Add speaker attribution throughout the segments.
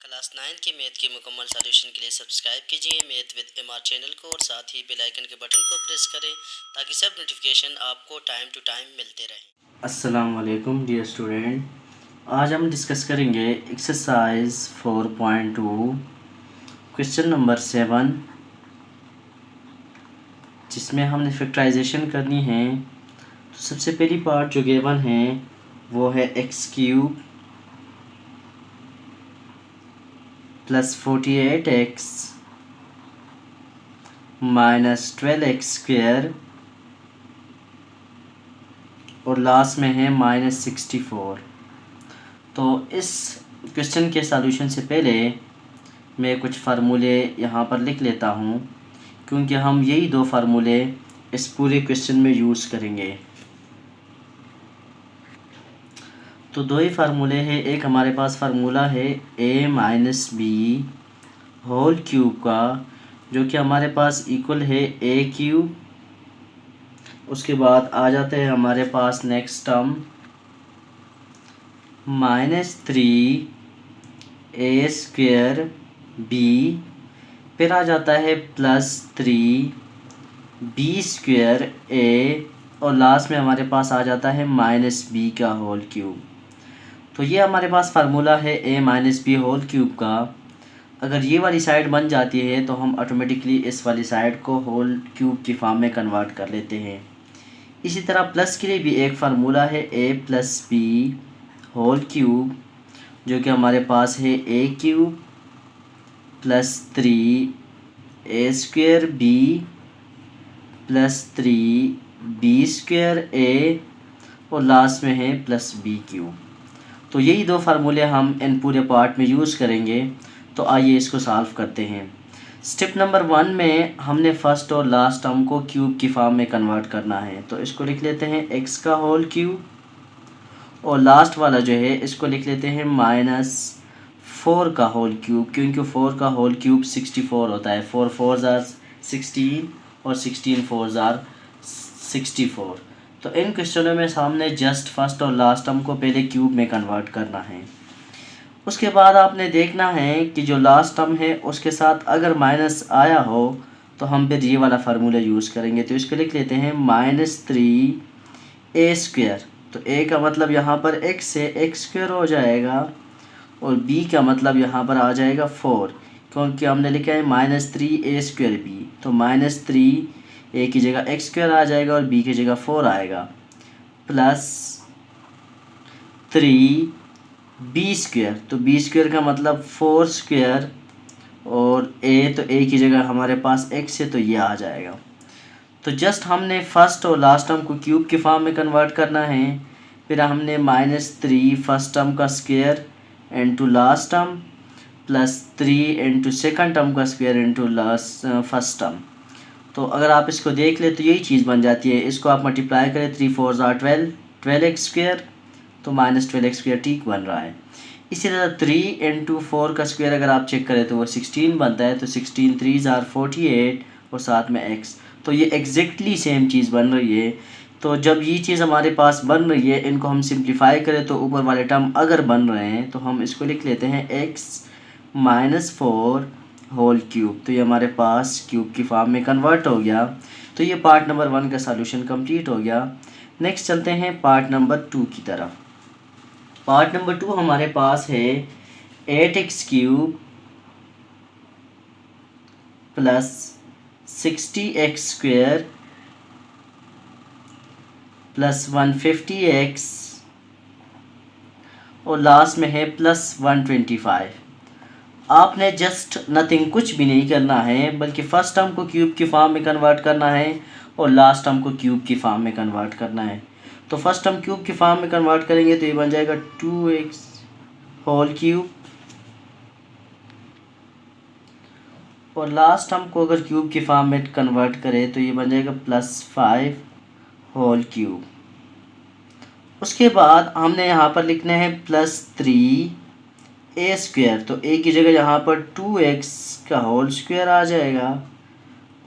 Speaker 1: Class 9 की math के मुकम्मल सॉल्यूशन के लिए सब्सक्राइब कीजिए मैथ विद एमआर चैनल को और साथ ही बेल आइकन के बटन को प्रेस करें ताकि सब नोटिफिकेशन आपको टाइम टू टाइम मिलते रहें।
Speaker 2: अस्सलाम वालेकुम डियर स्टूडेंट, आज हम डिस्कस करेंगे एक्सरसाइज 4.2 क्वेश्चन नंबर 7, जिसमें हमने फैक्टराइजेशन करनी है। तो सबसे पहली पार्ट जो गिवन है वो है x cube plus 48x minus 12x square और लास्ट में है -64। तो इस क्वेश्चन के सॉल्यूशन से पहले मैं कुछ फार्मूले यहाँ पर लिख लेता हूँ, क्योंकि हम यही दो फार्मूले इस पूरे क्वेश्चन में यूज़ करेंगे। तो दो ही फार्मूले हैं। एक हमारे पास फार्मूला है a minus b whole cube का, जो कि हमारे पास इक्वल है a क्यूब। उसके बाद आ जाते हैं हमारे पास next term -3 a square b, फिर आ जाता है +3 b स्क्वेयर a और लास्ट में हमारे पास आ जाता है -b का होल क्यूब। तो ये हमारे पास फार्मूला है a minus b whole cube का। अगर ये वाली साइड बन जाती है तो हम ऑटोमेटिकली इस वाली साइड को होल क्यूब की फॉर्म में कन्वर्ट कर लेते हैं। इसी तरह प्लस के लिए भी एक फार्मूला है a plus b whole cube, जो कि हमारे पास है a cube plus 3 a square b plus 3 b square a और लास्ट में है प्लस b क्यूब। तो यही दो फार्मूले हम इन पूरे पार्ट में यूज़ करेंगे। तो आइए इसको सॉल्व करते हैं। स्टेप नंबर 1 में हमने फर्स्ट और लास्ट टर्म को क्यूब की फॉर्म में कन्वर्ट करना है। तो इसको लिख लेते हैं x का होल क्यूब और लास्ट वाला जो है इसको लिख लेते हैं -4 का होल क्यूब, क्योंकि 4 का होल क्यूब 64 होता है। 4 4 ज़ार 16 और 16 4 ज़ार 64। तो इन क्वेश्चनों में सामने जस्ट फर्स्ट और लास्ट टर्म को पहले क्यूब में कन्वर्ट करना है। उसके बाद आपने देखना है कि जो लास्ट टर्म है उसके साथ अगर माइनस आया हो तो हम फिर ये वाला फार्मूला यूज़ करेंगे। तो इसको लिख लेते हैं -3 a स्क्वेयर। तो a का मतलब यहाँ पर x है, x स्क्वेयर हो जाएगा और b का मतलब यहाँ पर आ जाएगा 4, क्योंकि हमने लिखा है -3 a स्क्वेयर b। तो -3 a की जगह x स्क्वेयर आ जाएगा और b की जगह 4 आएगा, प्लस 3 b स्क्वेयर। तो b स्क्वेयर का मतलब 4 स्क्वेयर और a, तो a की जगह हमारे पास x है तो ये आ जाएगा। तो जस्ट हमने फर्स्ट और लास्ट टर्म को क्यूब के फॉर्म में कन्वर्ट करना है। फिर हमने -3 फर्स्ट टर्म का square into last term plus 3 into second term का square into last first term. तो अगर आप इसको देख ले तो यही चीज़ बन जाती है। इसको आप मल्टीप्लाई करें 3 4 ज़ार 12, 12x स्क्वायर, तो -12x स्क्वायर ठीक बन रहा है। इसी तरह 3 इनटू 4 का स्क्वायर अगर आप चेक करें तो वो 16 बनता है। तो 16 3 ज़ार 48 और साथ में x, तो ये एग्जैक्टली सेम चीज़ बन रही है। तो जब ये चीज़ हमारे पास बन रही है, इनको हम सिंप्लीफाई करें तो ऊपर वाले टर्म अगर बन रहे हैं तो हम इसको लिख लेते हैं x -4 होल क्यूब। तो ये हमारे पास क्यूब की फॉर्म में कन्वर्ट हो गया। तो ये पार्ट नंबर 1 का सॉल्यूशन कंप्लीट हो गया। नेक्स्ट चलते हैं पार्ट नंबर 2 की तरफ। पार्ट नंबर 2 हमारे पास है 8x cube plus 60x square plus 150x और लास्ट में है प्लस 125। आपने जस्ट नथिंग, कुछ भी नहीं करना है, बल्कि फर्स्ट टर्म को क्यूब की फॉर्म में कन्वर्ट करना है और लास्ट टर्म को क्यूब की फॉर्म में कन्वर्ट करना है। तो फर्स्ट टर्म क्यूब की फॉर्म में कन्वर्ट करेंगे तो ये बन जाएगा 2x होल क्यूब और लास्ट टर्म को अगर क्यूब की फॉर्म में कन्वर्ट करें तो ये बन जाएगा +5 होल क्यूब। उसके बाद हमने यहाँ पर लिखना है +3 a स्क्वेयर। तो a की जगह यहाँ पर 2x का होल स्क्वायर आ जाएगा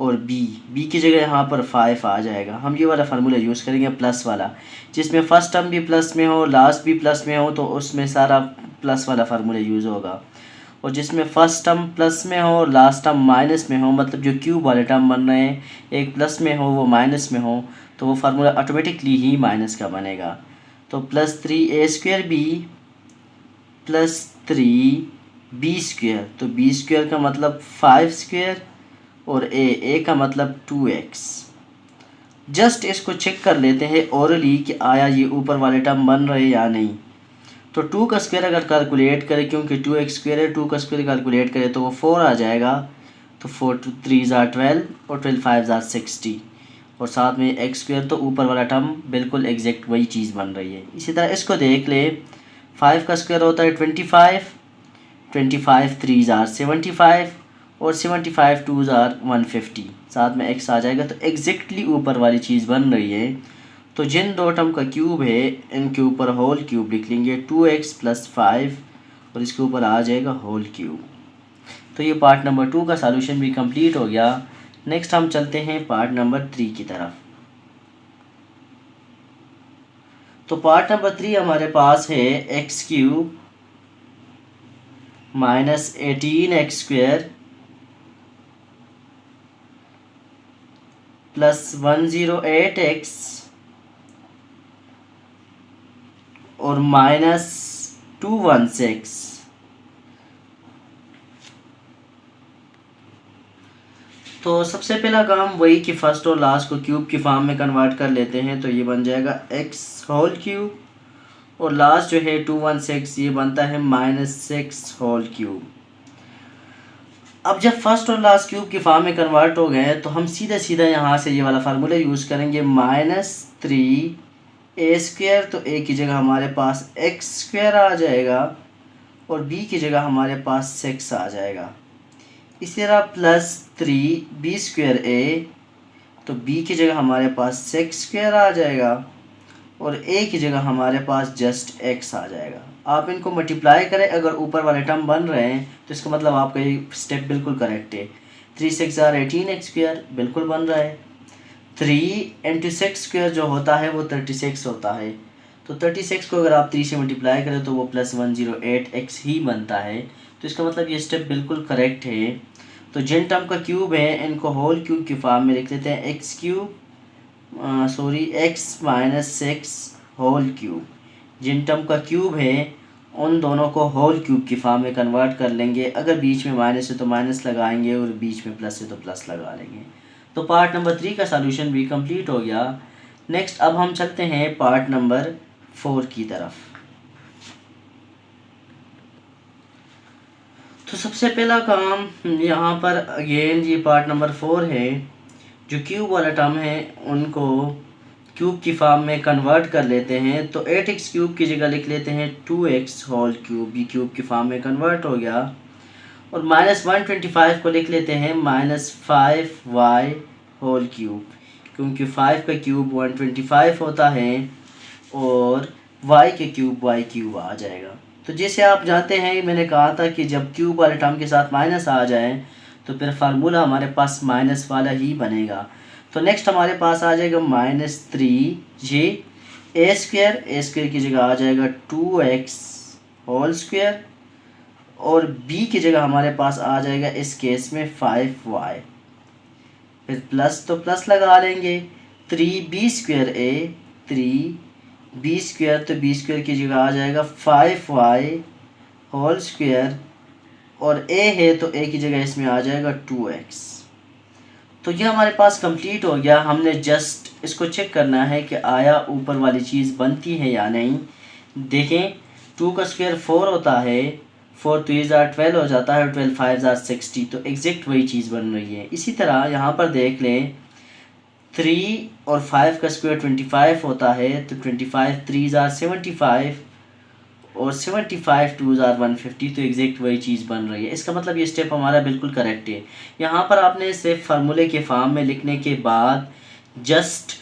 Speaker 2: और b की जगह यहाँ पर 5 आ जाएगा। हम ये वाला फार्मूला यूज़ करेंगे प्लस वाला, जिसमें फर्स्ट टर्म भी प्लस में हो लास्ट भी प्लस में हो, तो उसमें सारा प्लस वाला फार्मूला यूज़ होगा। और जिसमें फर्स्ट टर्म प्लस में हो और लास्ट टर्म माइनस में हो, मतलब जो क्यूब वाले टर्म बन रहे हैं एक प्लस में हो वो माइनस में हो, तो वो फार्मूला ऑटोमेटिकली ही माइनस का बनेगा। तो +3a² b +3b², तो b² का मतलब 5² और a का मतलब 2x। जस्ट इसको चेक कर लेते हैं ओरली कि आया ये ऊपर वाले टर्म बन रहे या नहीं। तो 2 का स्क्वायर अगर कैलकुलेट करें, क्योंकि 2x² है, 2 का स्क्वायर कैलकुलेट करें तो वो 4 आ जाएगा। तो 4 × 3 = 12 और 12 × 5 = 60 और साथ में x², तो ऊपर वाला टर्म बिल्कुल एग्जैक्ट वही चीज़ बन रही है। इसी तरह इसको देख ले, 5 का स्क्वायर होता है 25, 25 × 3 = 75 और 75 × 2 = 150, साथ में x आ जाएगा। तो एग्जैक्टली ऊपर वाली चीज़ बन रही है। तो जिन दो टर्म का क्यूब है इनके ऊपर होल क्यूब लिख लेंगे, 2x + 5 और इसके ऊपर आ जाएगा होल क्यूब। तो ये पार्ट नंबर 2 का सॉल्यूशन भी कंप्लीट हो गया। नेक्स्ट हम चलते हैं पार्ट नंबर 3 की तरफ। तो पार्ट नंबर 3 हमारे पास है x³ - 18x² + 108x और -216। तो सबसे पहला काम वही कि फर्स्ट और लास्ट को क्यूब की फॉर्म में कन्वर्ट कर लेते हैं। तो ये बन जाएगा x³ और लास्ट जो है 216 ये बनता है -6^3। अब जब फर्स्ट और लास्ट क्यूब की फॉर्म में कन्वर्ट हो गए तो हम सीधा सीधा यहाँ से ये वाला फार्मूला यूज़ करेंगे, -3a², तो a की जगह हमारे पास x² आ जाएगा और b की जगह हमारे पास 6 आ जाएगा। इसी तरह +3b²a, तो b की जगह हमारे पास 6² आ जाएगा और a की जगह हमारे पास जस्ट x आ जाएगा। आप इनको मल्टीप्लाई करें, अगर ऊपर वाले टर्म बन रहे हैं तो इसका मतलब आपका ये स्टेप बिल्कुल करेक्ट है। 3 × 6 = 18x² बिल्कुल बन रहा है। 3 × 6² जो होता है वो 36 होता है। तो 36 को अगर आप 3 से मल्टीप्लाई करें तो वो +108x ही बनता है। तो इसका मतलब ये स्टेप बिल्कुल करेक्ट है। तो जिन टर्म का क्यूब है इनको होल क्यूब की फॉर्म में लिख लेते हैं, x³ - 6 होल क्यूब। जिन टर्म का क्यूब है उन दोनों को होल क्यूब की फॉर्म में कन्वर्ट कर लेंगे। अगर बीच में माइनस है तो माइनस लगाएंगे और बीच में प्लस है तो प्लस लगा लेंगे। तो पार्ट नंबर 3 का सॉल्यूशन भी कंप्लीट हो गया। नेक्स्ट अब हम चलते हैं पार्ट नंबर 4 की तरफ। तो सबसे पहला काम यहाँ पर अगेन ये पार्ट नंबर 4 है। जो क्यूब वाला टर्म है उनको क्यूब की फॉर्म में कन्वर्ट कर लेते हैं। तो 8x³ की जगह लिख लेते हैं 2x होल क्यूब, ये क्यूब की फॉर्म में कन्वर्ट हो गया। और -125 को लिख लेते हैं -5y होल क्यूब, क्योंकि 5 का क्यूब 125 होता है और y के क्यूब y³ आ जाएगा। तो जैसे आप जानते हैं मैंने कहा था कि जब क्यूब वाले टर्म के साथ माइनस आ जाए तो फिर फार्मूला हमारे पास माइनस वाला ही बनेगा। तो नेक्स्ट हमारे पास आ जाएगा -3a² की जगह आ जाएगा 2x होल स्क्वायर और b की जगह हमारे पास आ जाएगा इस केस में 5y। फिर प्लस तो प्लस लगा लेंगे, 3b²a, 3b², तो b² की जगह आ जाएगा 5y होल स्क्वायर और a है तो a की जगह इसमें आ जाएगा 2x। तो ये हमारे पास कंप्लीट हो गया। हमने जस्ट इसको चेक करना है कि आया ऊपर वाली चीज़ बनती है या नहीं। देखें 2 का स्क्वायर 4 होता है, 4 × 2 = 12 हो जाता है और 12 × 5 = 60, तो एग्जैक्ट वही चीज़ बन रही है। इसी तरह यहाँ पर देख लें 3 और 5 का स्क्वायर 25 होता है, तो 25 × 3 = 75 और 75 × 2 = 150, तो एग्जैक्ट वही चीज़ बन रही है। इसका मतलब ये स्टेप हमारा बिल्कुल करेक्ट है। यहाँ पर आपने सिर्फ फार्मूले के फॉर्म में लिखने के बाद जस्ट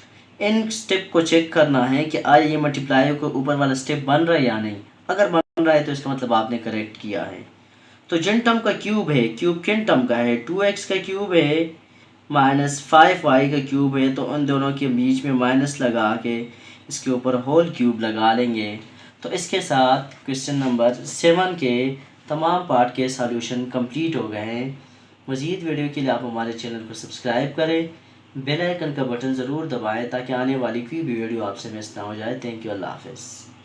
Speaker 2: इन स्टेप को चेक करना है कि आया ये मल्टीप्लाई को ऊपर वाला स्टेप बन रहा है या नहीं। अगर बन रहा है तो इसका मतलब आपने करेक्ट किया है। तो जिन टर्म का क्यूब है, क्यूब किन टर्म का है, 2x का क्यूब है -5y का क्यूब है, तो उन दोनों के बीच में माइनस लगा के इसके ऊपर होल क्यूब लगा लेंगे। तो इसके साथ क्वेश्चन नंबर 7 के तमाम पार्ट के सॉल्यूशन कंप्लीट हो गए हैं। मज़ीद वीडियो के लिए आप हमारे चैनल को सब्सक्राइब करें, बेल आइकन का बटन ज़रूर दबाएं ताकि आने वाली कोई भी वीडियो आपसे मिस ना हो जाए। थैंक यू, अल्लाह हाफ़िज़।